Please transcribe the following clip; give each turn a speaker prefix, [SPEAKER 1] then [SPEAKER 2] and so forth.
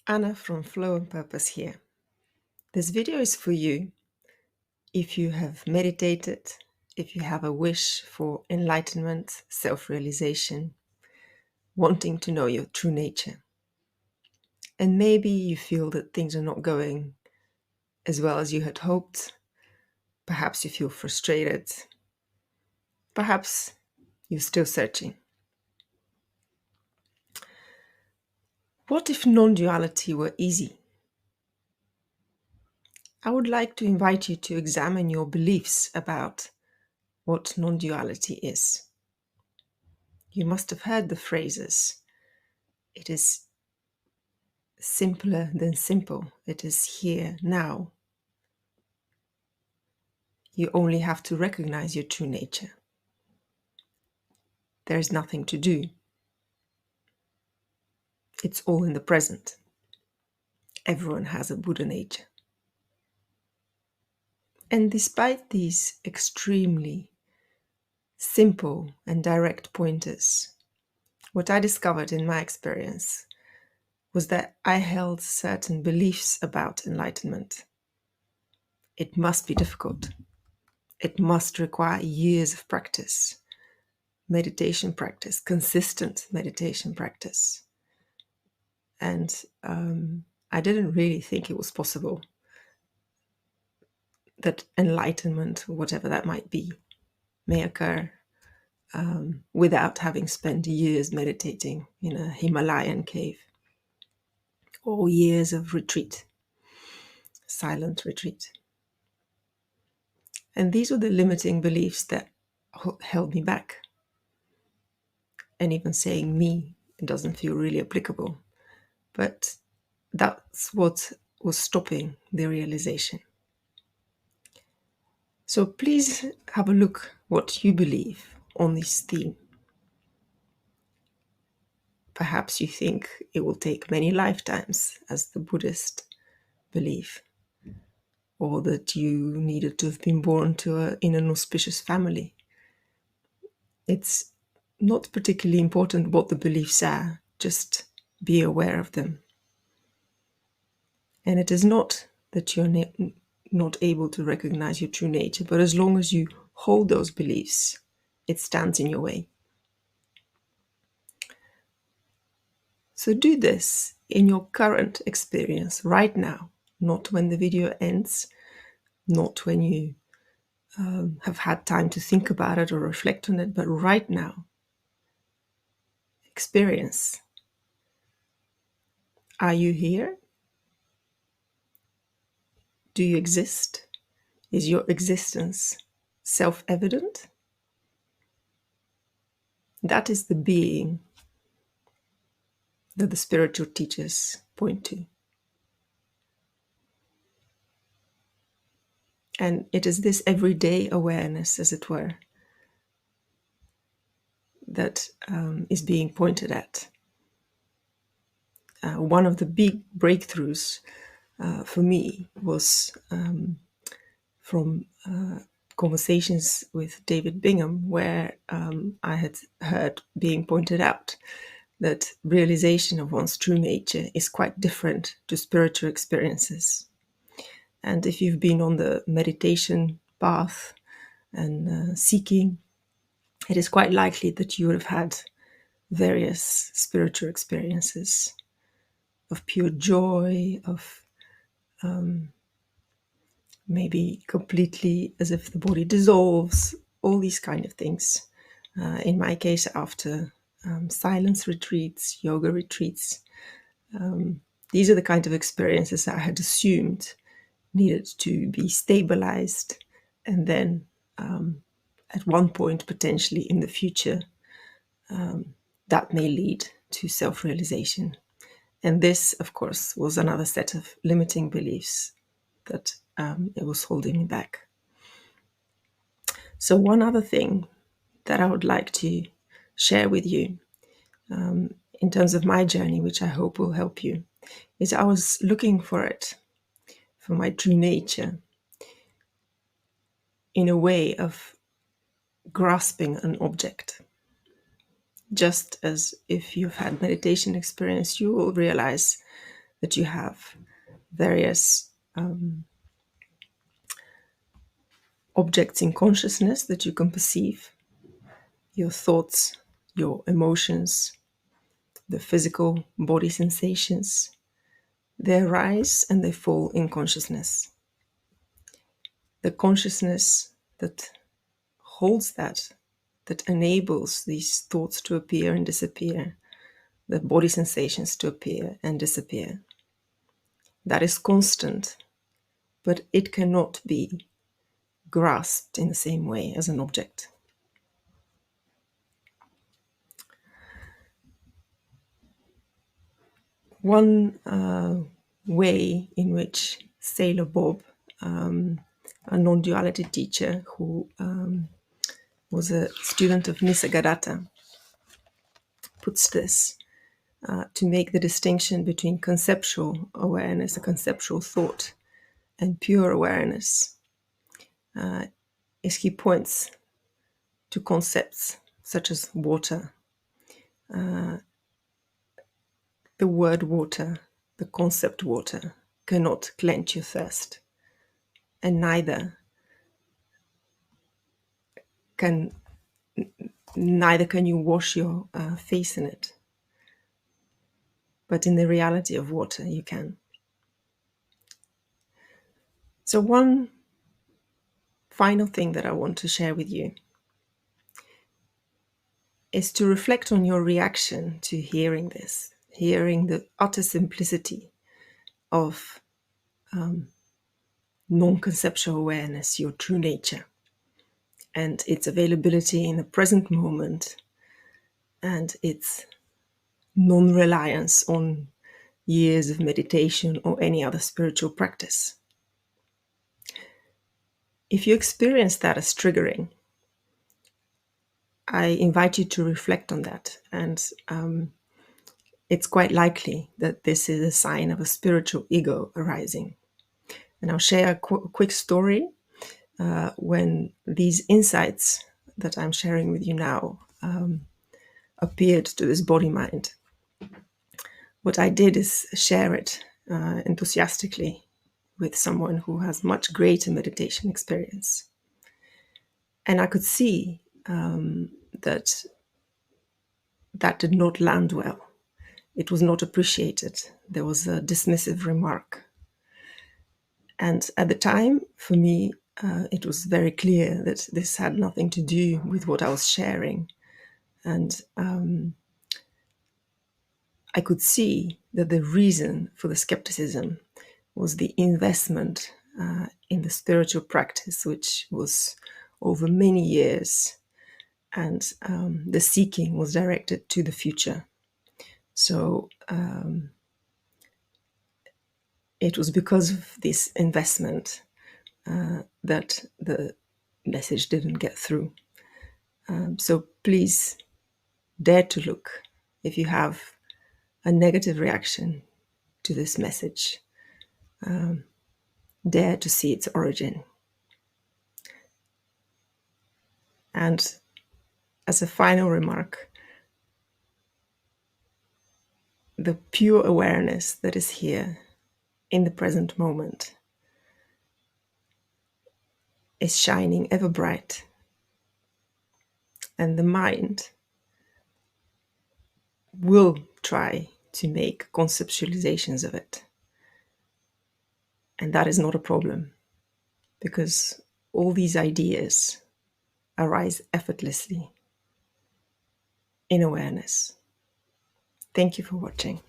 [SPEAKER 1] Anna from Flow and Purpose here. This video is for you if you have meditated, if you have a wish for enlightenment, self-realization, wanting to know your true nature. And maybe you feel that things are not going as well as you had hoped. Perhaps you feel frustrated. Perhaps you're still searching. What if non-duality were easy? I would like to invite you to examine your beliefs about what non-duality is. You must have heard the phrases. It is simpler than simple. It is here now. You only have to recognize your true nature. There is nothing to do. It's all in the present. Everyone has a Buddha nature. And despite these extremely simple and direct pointers, what I discovered in my experience was that I held certain beliefs about enlightenment. It must be difficult. It must require years of practice, meditation practice, consistent meditation practice. And I didn't really think it was possible that enlightenment, whatever that might be, may occur without having spent years meditating in a Himalayan cave or years of retreat, silent retreat. And these were the limiting beliefs that held me back. And even saying me, it doesn't feel really applicable. But that's what was stopping the realization. So please have a look what you believe on this theme. Perhaps you think it will take many lifetimes, as the Buddhist belief, or that you needed to have been born in an auspicious family. It's not particularly important what the beliefs are, just be aware of them. And it is not that you're not able to recognize your true nature, but as long as you hold those beliefs, it stands in your way. So do this in your current experience right now, not when the video ends, not when you have had time to think about it or reflect on it, but right now. Experience. Are you here? Do you exist? Is your existence self-evident? That is the being that the spiritual teachers point to. And it is this everyday awareness, as it were, that is being pointed at. One of the big breakthroughs for me was from conversations with David Bingham, where I had heard being pointed out that realization of one's true nature is quite different to spiritual experiences. And if you've been on the meditation path and seeking, it is quite likely that you would have had various spiritual experiences of pure joy, of maybe completely as if the body dissolves, all these kind of things. In my case, after silence retreats, yoga retreats, these are the kind of experiences I had assumed needed to be stabilized, and then at one point, potentially in the future, that may lead to self-realization. And this, of course, was another set of limiting beliefs that it was holding me back. So one other thing that I would like to share with you in terms of my journey, which I hope will help you, is I was looking for it, for my true nature, in a way of grasping an object. Just as if you've had meditation experience, you will realize that you have various objects in consciousness that you can perceive, your thoughts, your emotions, the physical body sensations. They arise and they fall in consciousness. The consciousness that holds that enables these thoughts to appear and disappear, the body sensations to appear and disappear, that is constant, but it cannot be grasped in the same way as an object. One way in which Sailor Bob, a non-duality teacher who was a student of Nisargadatta, puts this to make the distinction between conceptual awareness, a conceptual thought, and pure awareness, is he points to concepts such as water. The word water, the concept water, cannot quench your thirst, and neither can you wash your face in it. But in the reality of water, you can. So one final thing that I want to share with you is to reflect on your reaction to hearing this, hearing the utter simplicity of non-conceptual awareness, your true nature, and its availability in the present moment, and its non-reliance on years of meditation or any other spiritual practice. If you experience that as triggering, I invite you to reflect on that. And it's quite likely that this is a sign of a spiritual ego arising. And I'll share a quick story when these insights that I'm sharing with you now appeared to this body-mind. What I did is share it enthusiastically with someone who has much greater meditation experience. And I could see that did not land well. It was not appreciated. There was a dismissive remark. And at the time, for me, it was very clear that this had nothing to do with what I was sharing. And I could see that the reason for the skepticism was the investment in the spiritual practice, which was over many years, and the seeking was directed to the future. So it was because of this investment that the message didn't get through. So please dare to look if you have a negative reaction to this message. Dare to see its origin. And as a final remark, the pure awareness that is here in the present moment is shining ever bright. And the mind will try to make conceptualizations of it. And that is not a problem, because all these ideas arise effortlessly in awareness. Thank you for watching.